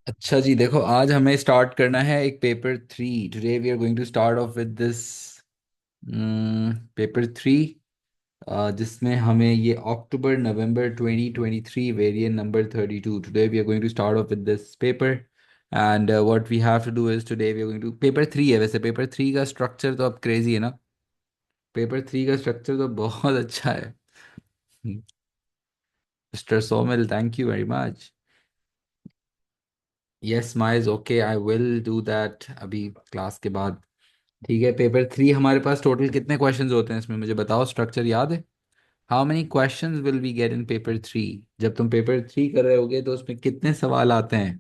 अच्छा जी, देखो आज हमें स्टार्ट करना है एक paper three. Today we are going to start off with this paper three, जिसमें हमें ये अक्टूबर नवंबर 2023 variant number 32। Today we are going to start off with this paper and what we have to do is today we are going to paper three है। वैसे paper three का structure तो अब क्रेजी है ना। पेपर थ्री का structure तो बहुत अच्छा है। Mister Somil, thank you very much. Yes mine's, okay, I will do that अभी क्लास के बाद। ठीक है, पेपर थ्री हमारे पास टोटल कितने क्वेश्चंस होते हैं इसमें मुझे बताओ, स्ट्रक्चर याद है? How many questions will we get in paper three? जब तुम पेपर थ्री कर रहे होगे तो उसमें कितने सवाल आते हैं?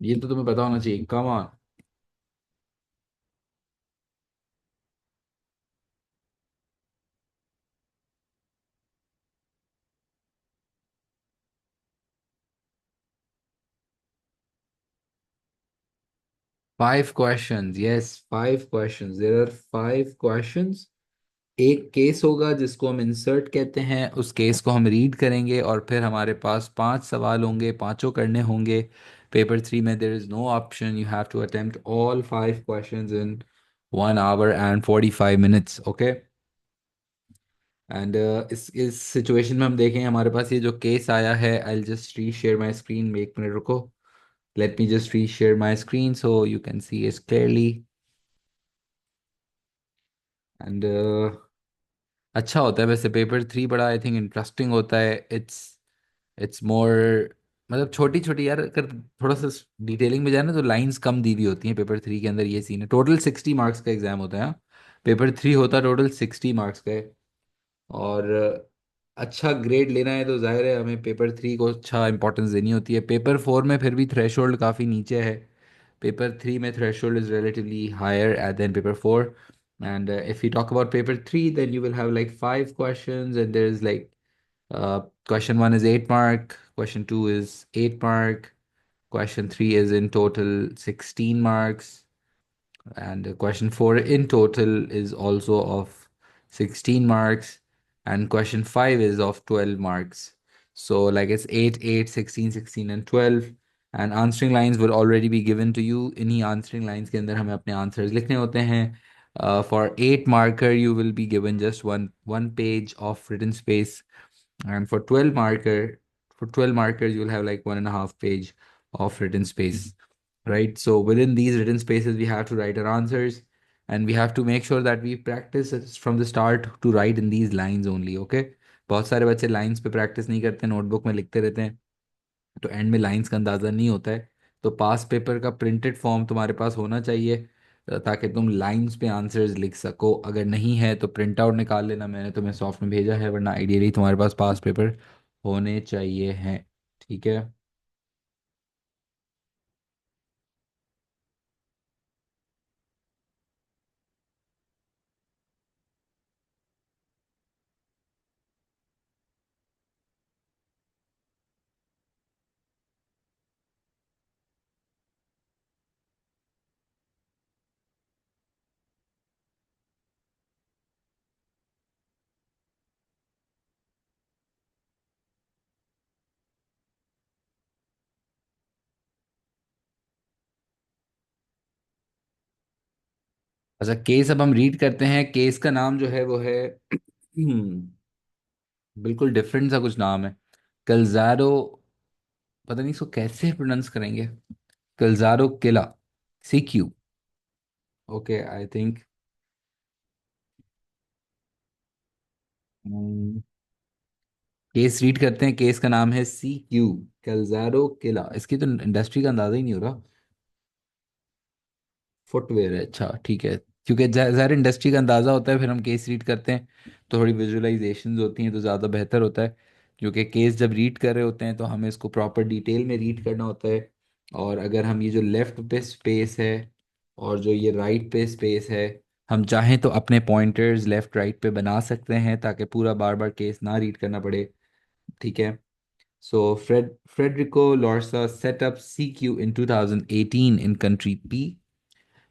ये तो तुम्हें पता होना चाहिए, come on. 5 questions, yes 5 questions, there are 5 questions. एक केस होगा जिसको हम इंसर्ट कहते हैं, उस केस को हम रीड करेंगे और फिर हमारे पास 5 सवाल होंगे, पांचों करने होंगे। पेपर थ्री में there is no option, you have to attempt all 5 questions in 1 hour and 45 minutes, okay. And इस सिचुएशन में हम देखें हमारे पास ये जो केस आया है, आई जस्ट री शेयर माई स्क्रीन, एक मिनट रुको। लेट मी जस्ट री share my screen so you can see it clearly. And अच्छा होता है वैसे पेपर थ्री, बड़ा आई थिंक इंटरेस्टिंग होता है। इट्स मोर, मतलब छोटी छोटी यार, अगर थोड़ा सा डिटेलिंग में जाए ना तो लाइंस कम दी हुई होती हैं पेपर थ्री के अंदर। ये सीन है, टोटल 60 मार्क्स का एग्जाम होता है, हाँ। पेपर थ्री होता टोटल 60 मार्क्स का है। और अच्छा ग्रेड लेना है तो जाहिर है हमें पेपर थ्री को अच्छा इंपॉर्टेंस देनी होती है। पेपर फोर में फिर भी थ्रेशोल्ड काफ़ी नीचे है। पेपर थ्री में threshold is relatively higher than paper four. And if we talk about paper three, then you will have like 5 questions, and there is like question one is 8 mark, question two is 8 mark, question three is in total 16 marks, and question 4 in total is also of 16 marks, and question 5 is of 12 marks. So like it's 8, 8, 16, 16 and 12, and answering lines will already be given to you. इन्हीं answering lines के अंदर हमें अपने answers लिखने होते हैं. For 8 marker you will be given just one page of written space, and for 12 markers you'll have like 1.5 page of written space, right? So within these written spaces we have to write our answers, and we have to make sure that we practice it from the start to write in these lines only, okay? बहुत सारे बच्चे lines पे practice नहीं करते, notebook में लिखते रहते हैं, तो एंड में लाइंस का अंदाज़ा नहीं होता है। तो पास पेपर का प्रिंटेड फॉर्म तुम्हारे पास होना चाहिए, ताकि तुम लाइंस पे आंसर्स लिख सको। अगर नहीं है तो प्रिंट आउट निकाल लेना, मैंने तुम्हें सॉफ्ट में भेजा है, वरना आइडियली तुम्हारे पास पास पेपर होने चाहिए हैं। ठीक है। अच्छा, केस अब हम रीड करते हैं। केस का नाम जो है वो है बिल्कुल डिफरेंट सा कुछ नाम है, कलजारो। पता नहीं इसको कैसे प्रोनाउंस करेंगे। कलजारो किला, CQ। Okay, I think case read करते हैं। केस का नाम है CQ, कलजारो किला। इसकी तो इंडस्ट्री का अंदाजा ही नहीं हो रहा। फुटवेयर है, अच्छा ठीक है। क्योंकि ज़ाहिर इंडस्ट्री का अंदाज़ा होता है, फिर हम केस रीड करते हैं तो थोड़ी विजुअलाइजेशंस होती हैं तो ज़्यादा बेहतर होता है। क्योंकि केस जब रीड कर रहे होते हैं तो हमें इसको प्रॉपर डिटेल में रीड करना होता है। और अगर हम ये जो लेफ़्ट पे स्पेस है और जो ये राइट पे स्पेस है, हम चाहें तो अपने पॉइंटर्स लेफ़्ट राइट पे बना सकते हैं ताकि पूरा बार बार केस ना रीड करना पड़े। ठीक है। So Federico Lorca set up CQ in 2018 in country P.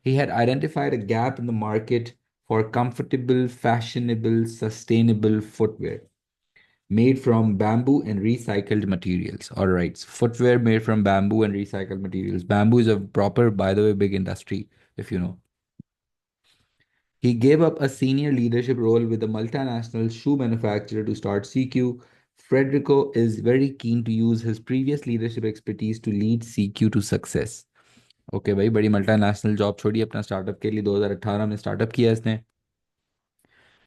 He had identified a gap in the market for comfortable, fashionable, sustainable footwear. made from bamboo and recycled materials. All right, so footwear made from bamboo and recycled materials. Bamboo is a proper, by the way, big industry, if you know. He gave up a senior leadership role with a multinational shoe manufacturer to start CQ. Federico is very keen to use his previous leadership expertise to lead CQ to success. Okay भाई, बड़ी multinational job छोड़ी अपना startup के लिए 2018 में startup किया इसने.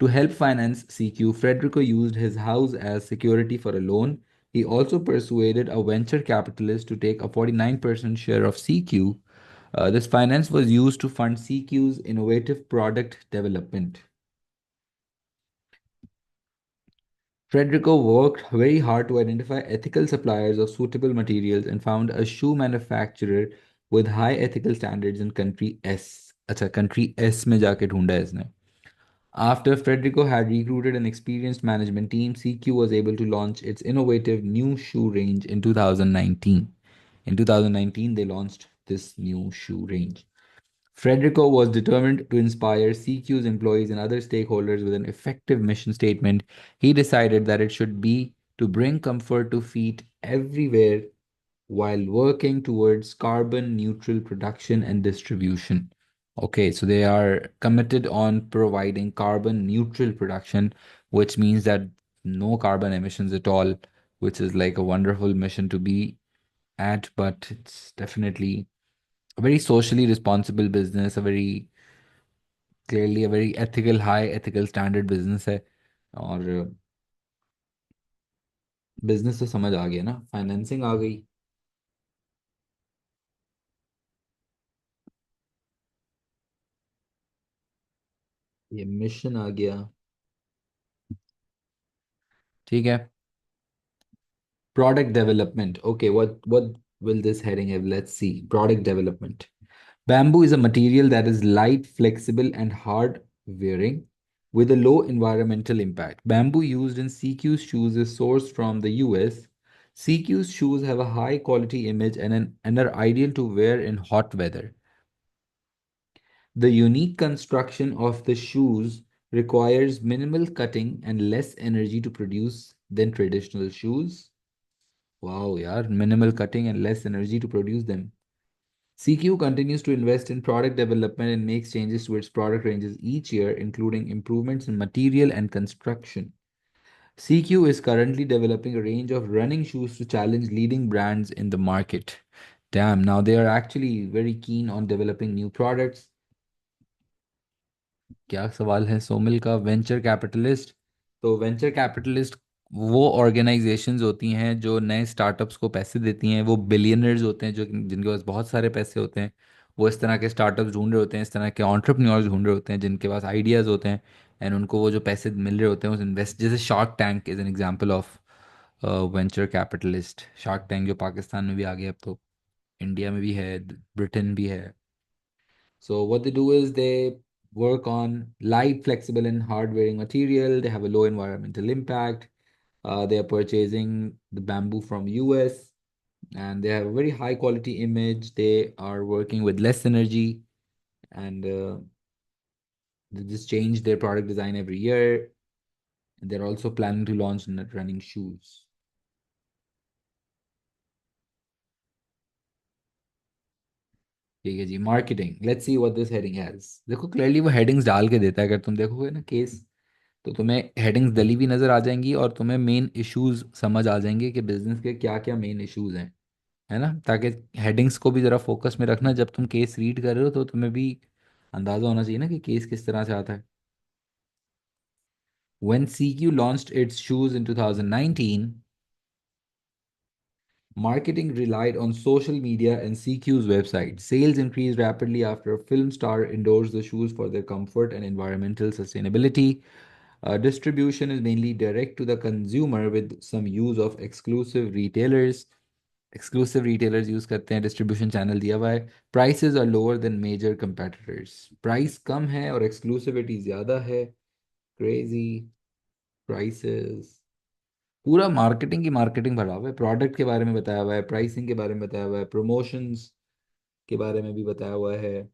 To help finance CQ, Federico used his house as security for a loan. He also persuaded a venture capitalist to take a 49% share of CQ. This finance was used to fund CQ's innovative product development. Federico worked very hard to identify ethical suppliers of suitable materials and found a shoe manufacturer with high ethical standards in country S. अच्छा, country S में जाके ढूंढा है इसने. After Federico had recruited an experienced management team, CQ was able to launch its innovative new shoe range in 2019. In 2019, they launched this new shoe range. Federico was determined to inspire CQ's employees and other stakeholders with an effective mission statement. He decided that it should be to bring comfort to feet everywhere while working towards carbon neutral production and distribution. Okay, so they are committed on providing carbon neutral production, which means that no carbon emissions at all, which is like a wonderful mission to be at, but it's definitely a very socially responsible business, a very clearly a very ethical, high ethical standard business है. और business तो समझ आ गया ना, financing आ गई. ये mission आ गया. ठीक है. Product development. Okay, what will this heading have? Let's see. Product development. Bamboo is a material that is light, flexible, and hard wearing with a low environmental impact. Bamboo used in CQ's shoes is sourced from the US. CQ's shoes have a high quality image and are ideal to wear in hot weather. The unique construction of the shoes requires minimal cutting and less energy to produce than traditional shoes. Wow, yeah, minimal cutting and less energy to produce them. CQ continues to invest in product development and makes changes to its product ranges each year, including improvements in material and construction. CQ is currently developing a range of running shoes to challenge leading brands in the market. Damn, now they are actually very keen on developing new products. क्या सवाल है सोमिल का? Venture capitalist. तो venture capitalist वो organisations होती हैं जो नए स्टार्टअप्स को पैसे देती हैं. वो बिलियनर्स होते हैं जो जिनके पास बहुत सारे पैसे होते हैं. वो इस तरह के स्टार्टअप्स ढूंढ रहे होते हैं, इस तरह के एंटरप्रेन्योर्स ढूंढ रहे होते हैं जिनके पास आइडियाज़ होते हैं. एंड उनको वो जो पैसे मिल रहे होते हैं उस इन्वेस्ट, जैसे shark tank is an example of venture capitalist. Shark tank जो पाकिस्तान में भी आ गया, अब तो इंडिया में भी है, ब्रिटेन भी है. So what they do is they work on light, flexible, and hard-wearing material. They have a low environmental impact. They are purchasing the bamboo from US, and they have a very high quality image. They are working with less energy, and they just change their product design every year. They're also planning to launch running shoes. ठीक है जी. Marketing. Let's see what this heading has. देखो clearly वो headings डाल के देता है. अगर तुम देखोगे ना केस, तो तुम्हें हेडिंग्स डली हुई नज़र आ जाएंगी और तुम्हें मेन इश्यूज समझ आ जाएंगे कि बिजनेस के क्या क्या मेन इश्यूज हैं. है ना, ताकि हेडिंग्स को भी ज़रा फोकस में रखना जब तुम केस रीड कर रहे हो, तो तुम्हें भी अंदाज़ा होना चाहिए ना कि केस किस तरह से आता है. When CQ launched its shoes in 2019, marketing relied on social media and CQ's website. Sales increased rapidly after a film star endorsed the shoes for their comfort and environmental sustainability. Distribution is mainly direct to the consumer with some use of exclusive retailers. Exclusive retailers use करते हैं, distribution channel दिया हुआ है. Prices are lower than major competitors. Price कम है और exclusivity ज़्यादा है. Crazy prices. पूरा मार्केटिंग की मार्केटिंग भरा हुआ है. प्रोडक्ट के बारे में बताया हुआ है, प्राइसिंग के बारे में बताया हुआ है, प्रमोशंस के बारे में भी बताया हुआ है.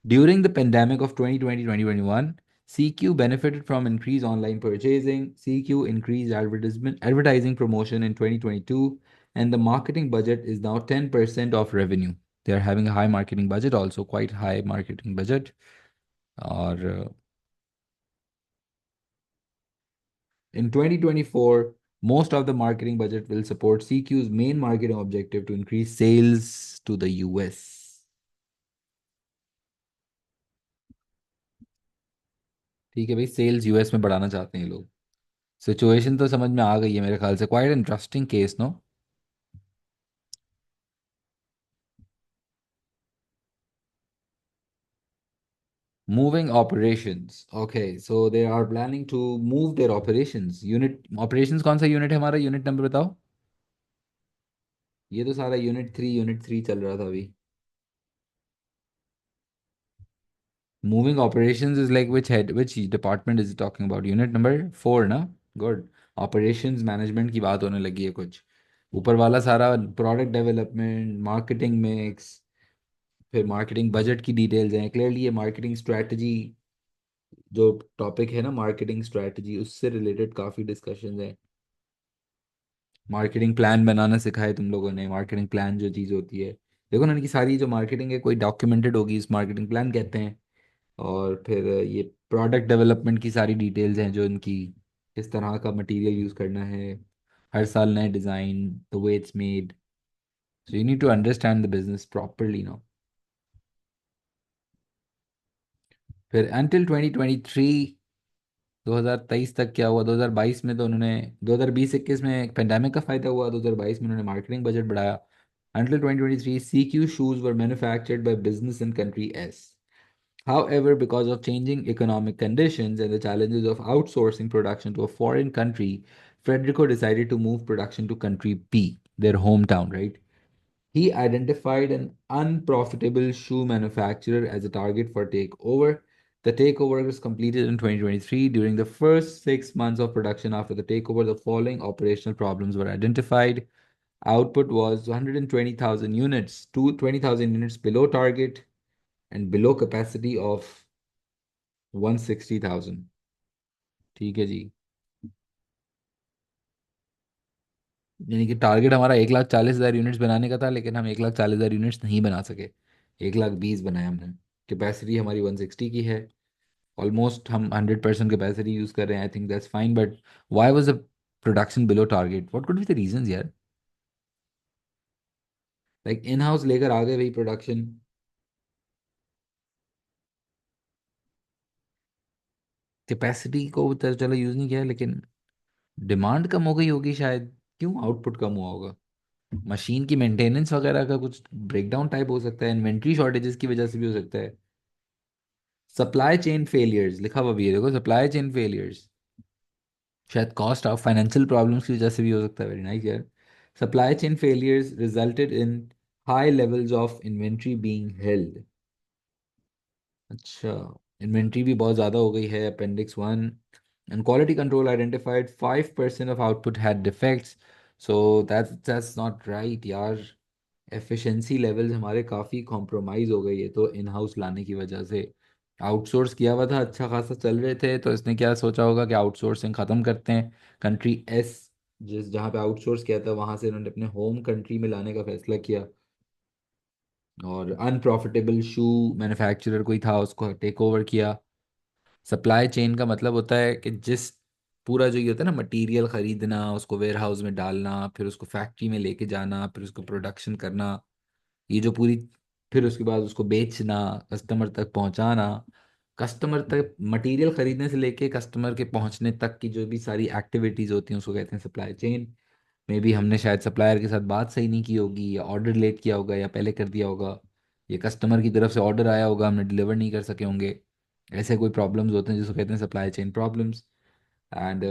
During the pandemic of 2020-2021, CQ benefited from increased online purchasing. CQ increased advertising promotion in 2022, and the marketing budget is now 10% of revenue. They are having a high marketing budget, also quite high marketing budget. Or in 2024, most of the marketing budget will support CQ's main marketing objective to increase sales to the US. ठीक है भाई, sales US में बढ़ाना चाहते हैं लोग। Situation तो समझ में आ गई है मेरे ख्याल से, quite interesting case no. Moving operations, okay, so they are planning to move their operations unit। operations कौन सा यूनिट है हमारा, यूनिट नंबर बताओ। ये तो सारा यूनिट 3 चल रहा था अभी। Moving operations is like which department is it talking about, unit number 4 ना। गुड। operations मैनेजमेंट की बात होने लगी है कुछ। ऊपर वाला सारा प्रोडक्ट डेवलपमेंट, मार्केटिंग मिक्स, फिर मार्केटिंग बजट की डिटेल्स हैं क्लियरली। ये मार्केटिंग स्ट्रैटेजी जो टॉपिक है ना, मार्केटिंग स्ट्रैटेजी, उससे रिलेटेड काफ़ी डिस्कशंस हैं। मार्केटिंग प्लान बनाना सिखाए तुम लोगों ने। मार्केटिंग प्लान जो चीज़ होती है, देखो ना, इनकी सारी जो मार्केटिंग है कोई डॉक्यूमेंटेड होगी, इस मार्केटिंग प्लान कहते हैं। और फिर ये प्रोडक्ट डेवलपमेंट की सारी डिटेल्स हैं जो इनकी, किस तरह का मटेरियल यूज़ करना है, हर साल नए design, the way it's made. So you need to understand the business properly now. फिर अंटिल 2023, 2023 तक क्या हुआ, 2022 में तो उन्होंने, 2020-21 में पेंडेमिक का फायदा हुआ, 2022 में उन्होंने मार्केटिंग बजट बढ़ाया। Until 2023, CQ shoes were manufactured by business in country S. However, because of changing economic conditions and the challenges of outsourcing production to a foreign country, Federico decided to move production to country B, their hometown, right? He identified an unprofitable shoe manufacturer as a target for takeover. The takeover was completed in 2023. During the first 6 months of production after the takeover, the following operational problems were identified. Output was 120,000 units, 20,000 units below target and below capacity of 160,000। ठीक है जी। यानी कि target हमारा 1,40,000 units बनाने का था, लेकिन हम 1,40,000 यूनिट्स नहीं बना सके। 1,20,000 बनाए हमने। कैपेसिटी हमारी 160 की है। ऑलमोस्ट हम 100% कैपेसिटी यूज़ कर रहे हैं। I think that's fine, but why was the production below target, what could be the reasons यार। लाइक इन हाउस लेकर आ गए भाई प्रोडक्शन। कैपेसिटी को तो चलो यूज़ नहीं किया, लेकिन डिमांड कम हो गई होगी शायद। क्यों आउटपुट कम हुआ होगा। मशीन की मेंटेनेंस वगैरह का कुछ ब्रेकडाउन टाइप हो सकता है, इन्वेंट्री शॉर्टेजेस की वजह से भी हो सकता है। सप्लाई चेन फेलियर्स लिखा हुआ भी है, देखो, सप्लाई चेन फेलियर्स। शायद कॉस्ट ऑफ फाइनेंशियल प्रॉब्लम्स की वजह से भी हो सकता है। वेरी नाइस यार। Supply chain failures resulted in high levels of inventory being held. अच्छा, इन्वेंट्री भी बहुत ज़्यादा हो गई है। Appendix 1। And quality control identified 5% of output had defects. So that's not right यार। एफिशिएंसी लेवल्स हमारे काफ़ी कॉम्प्रोमाइज़ हो गई है तो इन हाउस लाने की वजह से। आउटसोर्स किया हुआ था, अच्छा खासा चल रहे थे, तो इसने क्या सोचा होगा कि आउटसोर्सिंग ख़त्म करते हैं। कंट्री एस, जिस जहाँ पे आउटसोर्स किया था वहाँ से इन्होंने अपने होम कंट्री में लाने का फैसला किया। और अनप्रॉफिटेबल शू मैन्युफैक्चरर कोई था, उसको टेक ओवर किया। सप्लाई चेन का मतलब होता है कि जिस, पूरा जो ये होता है ना, मटेरियल खरीदना, उसको वेयर हाउस में डालना, फिर उसको फैक्ट्री में लेके जाना, फिर उसको प्रोडक्शन करना, ये जो पूरी, फिर उसके बाद उसको बेचना, कस्टमर तक पहुंचाना। कस्टमर तक मटेरियल खरीदने से लेके कस्टमर के पहुंचने तक की जो भी सारी एक्टिविटीज होती हैं उसको कहते हैं सप्लाई चेन। मे बी हमने शायद सप्लायर के साथ बात सही नहीं की होगी, या ऑर्डर लेट किया होगा, या पहले कर दिया होगा। ये कस्टमर की तरफ से ऑर्डर आया होगा, हमने डिलीवर नहीं कर सके होंगे। ऐसे कोई प्रॉब्लम्स होते हैं जिसको कहते हैं supply chain problems. And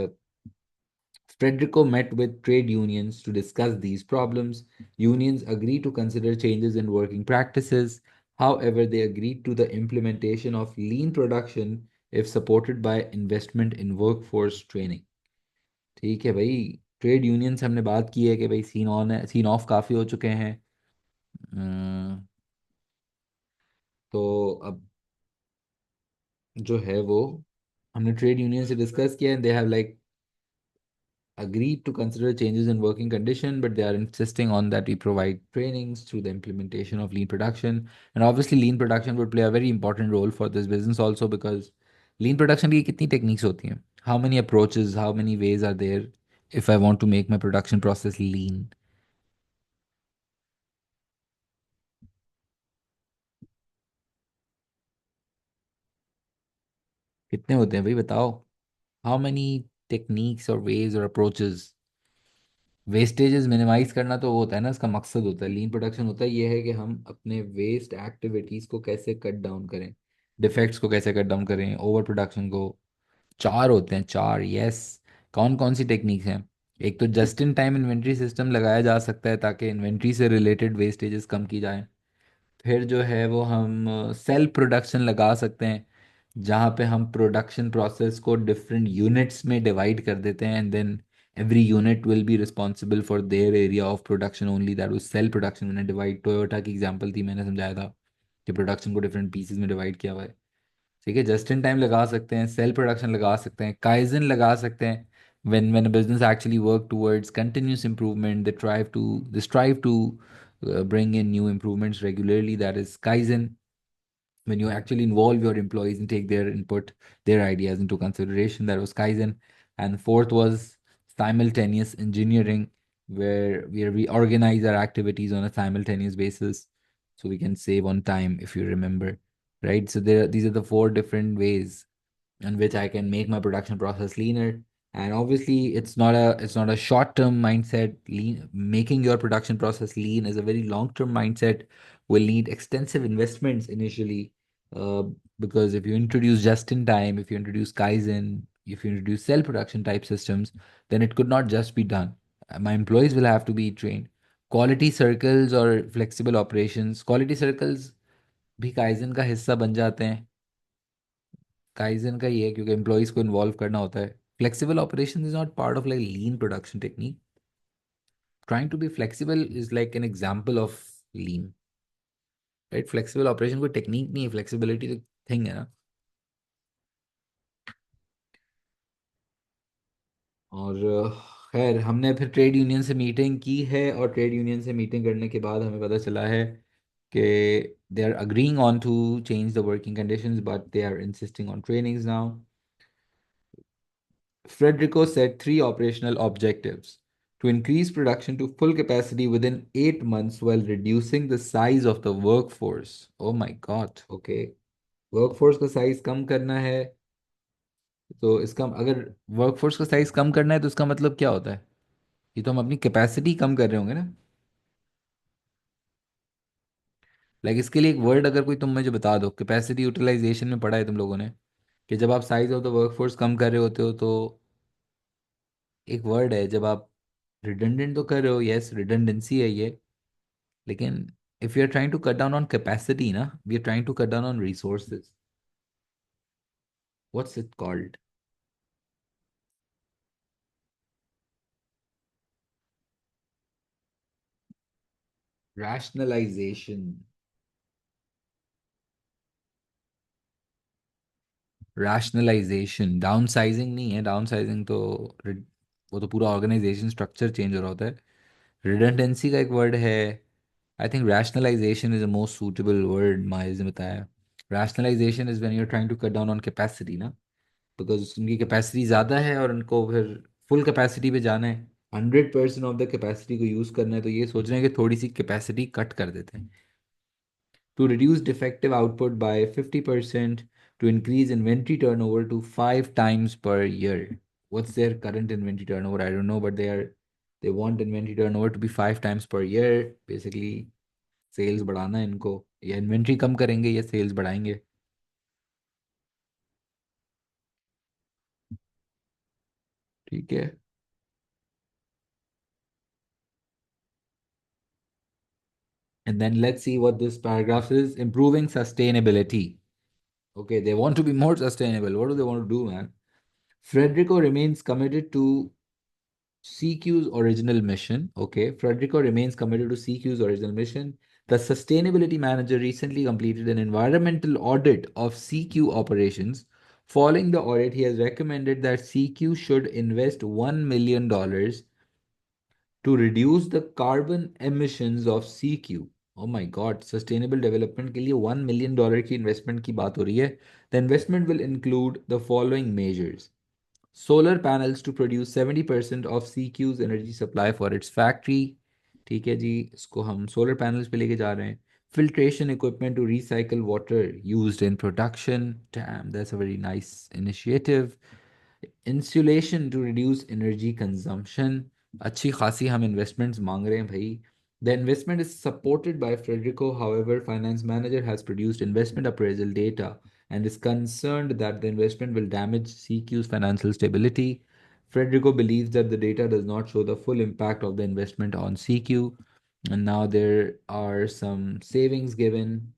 Frederico met with trade unions to discuss these problems. Unions agreed to consider changes in working practices. However, they agreed to the implementation of lean production if supported by investment in workforce training. ठीक है भाई। Trade union से हमने बात की है कि भाई सीन ऑन है, सीन ऑफ काफ़ी हो चुके हैं। अम्म, तो अब जो है वो हमने ट्रेड यूनियन से डिस्कस किया, and they have like agreed to consider changes in working condition, but they are insisting on that we provide trainings through the implementation of lean production. And obviously, lean production would play a very important role for this business also, because lean production की कितनी techniques होती हैं? How many approaches, how many ways are there if I want to make my production process lean? कितने होते हैं भाई बताओ? How many techniques or ways or approaches? Wastages minimise करना तो वो होता है ना, इसका मकसद होता है। लीन प्रोडक्शन होता है ये है कि हम अपने वेस्ट एक्टिविटीज को कैसे कट डाउन करें, डिफेक्ट्स को कैसे कट डाउन करें, ओवर प्रोडक्शन को। चार होते हैं, चार, यस। कौन कौन सी टेक्निक्स हैं? एक तो just in time inventory system लगाया जा सकता है ताकि इन्वेंट्री से रिलेटेड वेस्टेजेस कम की जाए। फिर जो है वो हम सेल्फ प्रोडक्शन लगा सकते हैं, जहाँ पे हम प्रोडक्शन प्रोसेस को डिफरेंट यूनिट्स में डिवाइड कर देते हैं, and then every unit will be responsible for their area of production only. That was self production. मैंने डिवाइड, टोयोटा की एग्जांपल थी, मैंने समझाया था कि प्रोडक्शन को डिफरेंट पीसेस में डिवाइड किया हुआ है। ठीक है, जस्ट इन टाइम लगा सकते हैं, सेल्फ प्रोडक्शन लगा सकते हैं, काइजन लगा सकते हैं। when a business actually work towards continuous improvement, they strive to bring in new improvements regularly, that is kaizen. When you actually involve your employees and take their input, their ideas into consideration, that was kaizen. And fourth was simultaneous engineering, where we organize our activities on a simultaneous basis so we can save on time, if you remember, right? So these are the four different ways in which I can make my production process leaner. And obviously, it's not a short-term mindset. Lean, making your production process lean is a very long-term mindset. Will need extensive investments initially, uh, because if you introduce just in time, if you introduce Kaizen, if you introduce cell production type systems, then it could not just be done. My employees will have to be trained. Quality circles or flexible operations, quality circles भी kaizen का हिस्सा बन जाते हैं। Kaizen का ही है क्योंकि employees को इन्वॉल्व करना होता है। Flexible operation is not part of like lean production technique. Trying to be flexible is like an example of lean, right? Flexible operation कोई टेक्निक नहीं है, फ्लेक्सिबिलिटी तो थिंग है ना। और खैर, हमने फिर ट्रेड यूनियन से मीटिंग की है, और ट्रेड यूनियन से मीटिंग करने के बाद हमें पता चला है कि they are agreeing on to change the working conditions, but they are insisting on trainings now. Frederico set three operational objectives: to increase production to full capacity within 8 months while reducing the size of the workforce. Oh my God, okay. Workforce का size कम करना है, तो इसका अगर workforce का size कम करना है तो इसका मतलब क्या होता है? ये तो हम अपनी कैपेसिटी कम कर रहे होंगे ना। लाइक इसके लिए एक वर्ड अगर कोई तुम मुझे बता दो, कैपेसिटी यूटिलाइजेशन में पढ़ा है तुम लोगों ने, कि जब आप साइज ऑफ द वर्कफोर्स कम कर रहे होते हो तो एक वर्ड है, जब आप रिडंडेंट तो कर रहे हो, यस रिडंडेंसी है ये, लेकिन if you are trying to cut down on capacity ना, we are trying to cut down on resources. What's it called? Rationalisation. Rationalisation, downsizing नहीं है। डाउन साइजिंग तो वो तो पूरा ऑर्गेनाइजेशन स्ट्रक्चर चेंज हो रहा होता है। रिडंडेंसी का एक वर्ड है। I think rationalisation is the most suitable word, माइज ने बताया। Rationalisation is when you are trying to cut down on capacity ना, बिकॉज उनकी कैपेसिटी ज़्यादा है और उनको फिर फुल कैपेसिटी पे जाना है, 100% ऑफ द कैपेसिटी को यूज़ करना है, तो ये सोच रहे हैं कि थोड़ी सी कैपेसिटी कट कर देते हैं। To reduce defective output by 50%, to increase inventory turnover to 5 times per year. What's their current inventory turnover? I don't know, but they want inventory turnover to be 5 times per year. Basically, sales बढ़ाना है इनको, या inventory कम करेंगे या sales बढ़ाएंगे। ठीक है। And then let's see what this paragraph is. Improving sustainability. Okay, they want to be more sustainable. What do they want to do, man? Frederico remains committed to CQ's original mission. Okay, Frederico remains committed to CQ's original mission. The sustainability manager recently completed an environmental audit of CQ operations, Following the audit, he has recommended that CQ should invest $1 million to reduce the carbon emissions of CQ. Oh my God, sustainable development के लिए $1 million की investment की बात हो रही है. The investment will include the following measures: solar panels to produce 70% of CQ's energy supply for its factory. ठीक है जी, इसको हम solar panels पे लेके जा रहे हैं. Filtration equipment to recycle water used in production. Damn, that's a very nice initiative. Insulation to reduce energy consumption. अच्छी खासी हम investments मांग रहे हैं भाई. The investment is supported by Frederico. However, finance manager has produced investment appraisal data and is concerned that the investment will damage CQ's financial stability. Frederico believes that the data does not show the full impact of the investment on CQ. And now there are some savings given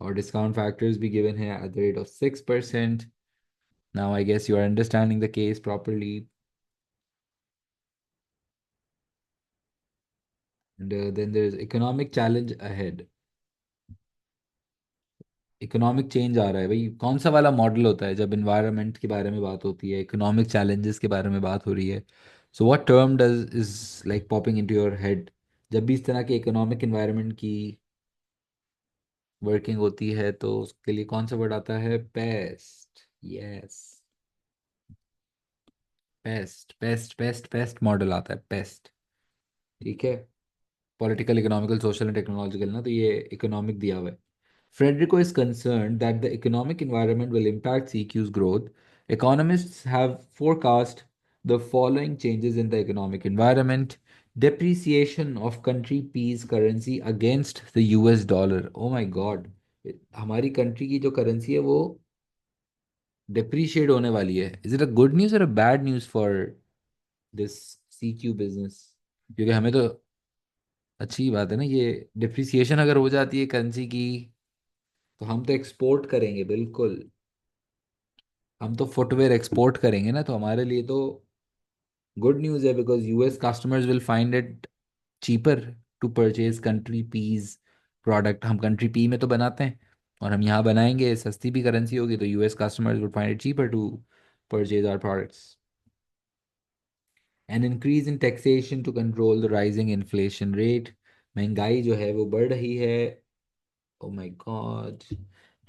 or discount factors be given here at the rate of 6%. Now I guess you are understanding the case properly. And then there's economic challenge ahead. Economic change आ रहा है भाई. कौन सा वाला model होता है जब इन्वायरमेंट के बारे में बात होती है, इकोनॉमिक चैलेंजेस के बारे में बात हो रही है? So what term does is like popping into your head जब भी इस तरह के इकोनॉमिक इन्वायरमेंट की वर्किंग होती है? तो उसके लिए कौन सा वर्ड आता है? Paste. Yes, paste paste paste paste model आता है, पेस्ट. ठीक है. Political, economical, social and technological ना, तो ये इकोनॉमिक दिया हुआ है. Frederico is concerned that the economic environment will impact CQ's growth. Economists have forecast the following changes in the economic environment: depreciation of country P's currency against the US dollar. Oh my God. हमारी country की जो currency है वो depreciate होने वाली है. Is it a good news और a bad news for this CQ business? क्योंकि हमें तो अच्छी बात है ना ये. डिप्रिसिएशन अगर हो जाती है करेंसी की तो हम तो एक्सपोर्ट करेंगे बिल्कुल. हम तो फुटवेयर एक्सपोर्ट करेंगे ना, तो हमारे लिए तो गुड न्यूज़ है, because US customers will find it cheaper to purchase country piece product. हम कंट्री पी में तो बनाते हैं और हम यहाँ बनाएंगे, सस्ती भी करेंसी होगी, तो US customers will find it cheaper to purchase our products. An increase in taxation to control the rising inflation rate. महंगाई जो है वो बढ़ रही है. ओ माय गॉड,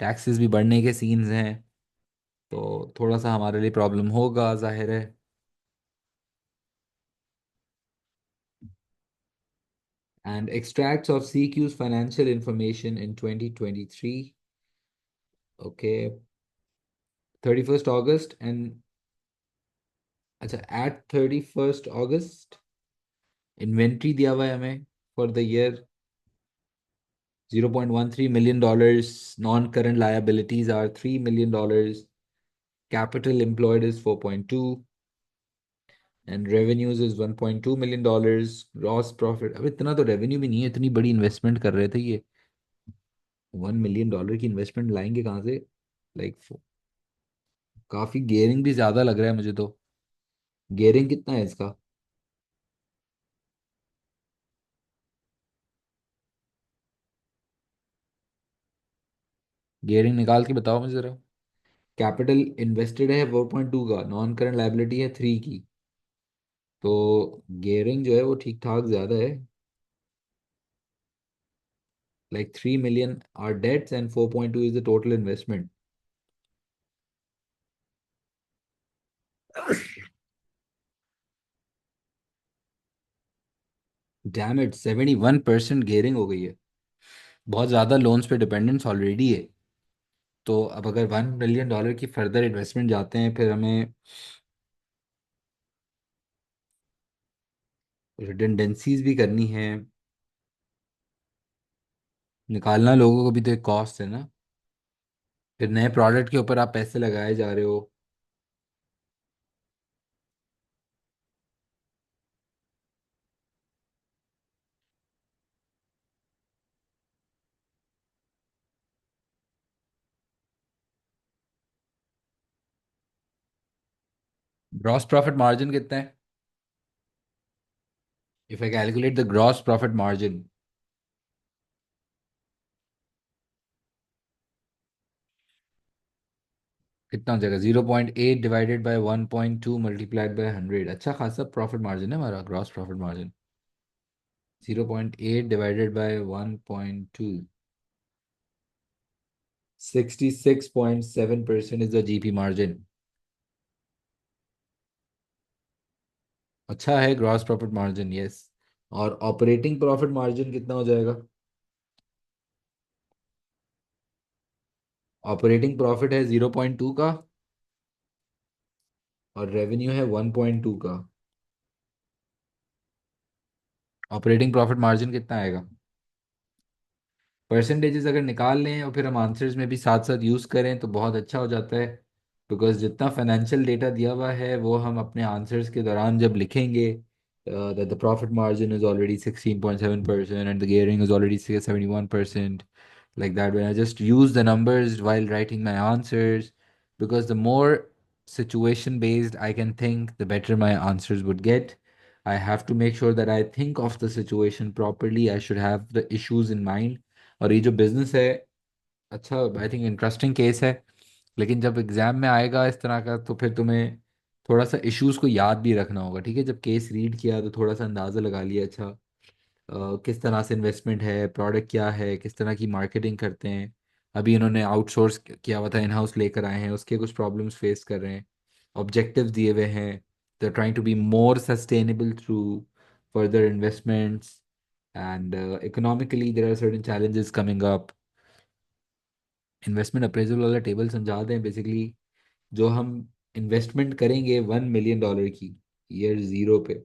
टैक्सेस भी बढ़ने के सीन्स हैं, तो थोड़ा सा हमारे लिए प्रॉब्लम होगा, जाहिर है. And extracts of CQ's financial information in 2023. Okay, 31st August and अच्छा, at 31st August इन्वेंट्री दिया हुआ है हमें for the year $0.13 million. Non-current liabilities are $3 million. Capital employed is 4.2, and revenues is $1.2 million. Gross profit, अब इतना तो revenue भी नहीं है, इतनी बड़ी इन्वेस्टमेंट कर रहे थे ये. $1 million की इन्वेस्टमेंट लाएंगे कहाँ से? लाइक काफी गेयरिंग भी ज्यादा लग रहा है मुझे तो. गेयरिंग कितना है इसका? गेयरिंग निकाल के बताओ मुझे जरा. कैपिटल इन्वेस्टेड है 4.2 का, नॉन करंट लाइबिलिटी है 3 की, तो गेयरिंग जो है वो ठीक ठाक ज्यादा है. Like 3 million are debts and 4.2 is the total investment. Damn it, 71% gearing हो गई है. बहुत ज्यादा लोन्स पे डिपेंडेंस ऑलरेडी है. तो अब अगर $1 million की फर्दर इन्वेस्टमेंट जाते हैं, फिर हमें रिडंडेंसीज भी करनी है. निकालना लोगों को भी तो एक कॉस्ट है ना. फिर नए प्रोडक्ट के ऊपर आप पैसे लगाए जा रहे हो. ग्रॉस प्रॉफिट मार्जिन कितना है? If I calculate the gross profit margin, कितना हो जाएगा? 0.8 डिवाइडेड बाय 1.2 मल्टीप्लाइड बाय 100। अच्छा खासा प्रॉफिट मार्जिन है हमारा, gross profit margin. 0.8 divided by 1.2, 66.7% is the GP margin. अच्छा है ग्रॉस प्रॉफिट मार्जिन, यस। और ऑपरेटिंग प्रॉफिट मार्जिन कितना हो जाएगा? ऑपरेटिंग प्रॉफिट है 0.2 का, और रेवेन्यू है 1.2 का। ऑपरेटिंग प्रॉफिट मार्जिन कितना आएगा? परसेंटेजेस अगर निकाल लें और फिर हम आंसर्स में भी साथ साथ यूज़ करें तो बहुत अच्छा हो जाता है। बिकॉज जितना फाइनेंशियल डेटा दिया हुआ है वो हम अपने आंसर्स के दौरान जब लिखेंगे, that the profit margin is already 16.7% and the gearing is already 71%, like that, when I just use the numbers while writing my answers, because the more situation based I can think, the better my answers would get. I have to make sure that I think of the situation properly. I should have the issues in mind. और ये जो business है, अच्छा I think interesting case है। लेकिन जब exam में आएगा इस तरह का तो फिर तुम्हें थोड़ा सा इश्यूज को याद भी रखना होगा, ठीक है? जब केस रीड किया तो थोड़ा सा अंदाज़ा लगा लिया, अच्छा किस तरह से इन्वेस्टमेंट है, प्रोडक्ट क्या है, किस तरह की मार्केटिंग करते हैं। अभी इन्होंने आउटसोर्स किया हुआ था, इन हाउस लेकर आए हैं, उसके कुछ प्रॉब्लम्स फेस कर रहे हैं। ऑब्जेक्टिव्स दिए हुए हैं, they are trying to be more sustainable through further investments, and economically there are certain challenges coming up। Investment appraisal वाला टेबल समझा दें बेसिकली। जो हम इन्वेस्टमेंट करेंगे $1 मिलियन की ईयर जीरो पे,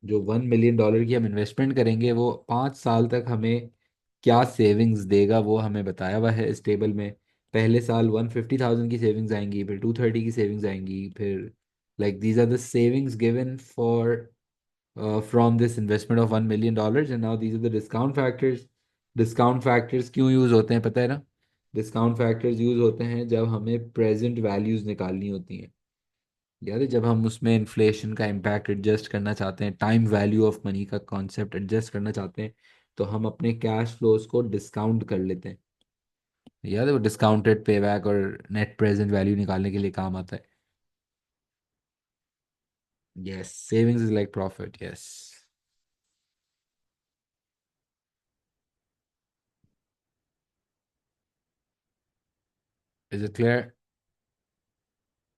जो $1 मिलियन की हम इन्वेस्टमेंट करेंगे वो 5 साल तक हमें क्या सेविंग्स देगा वो हमें बताया हुआ है इस टेबल में। पहले साल 150,000 की सेविंग्स आएंगी, फिर 230 की सेविंग्स आएंगी, फिर like these are the savings given for from this investment of $1 million, and now these are the discount factors। Discount factors क्यों यूज होते हैं पता है ना? डिस्काउंट फैक्टर्स यूज होते हैं जब हमें प्रेजेंट वैल्यूज निकालनी होती हैं। यार जब हम उसमें इन्फ्लेशन का इम्पैक्ट एडजस्ट करना चाहते हैं, टाइम वैल्यू ऑफ मनी का कॉन्सेप्ट एडजस्ट करना चाहते हैं, तो हम अपने कैश फ्लोज को डिस्काउंट कर लेते हैं। याद है वो डिस्काउंटेड पे बैक और नेट प्रेजेंट वैल्यू निकालने के लिए काम आता है। Yes, savings is like profit, yes. Is it clear?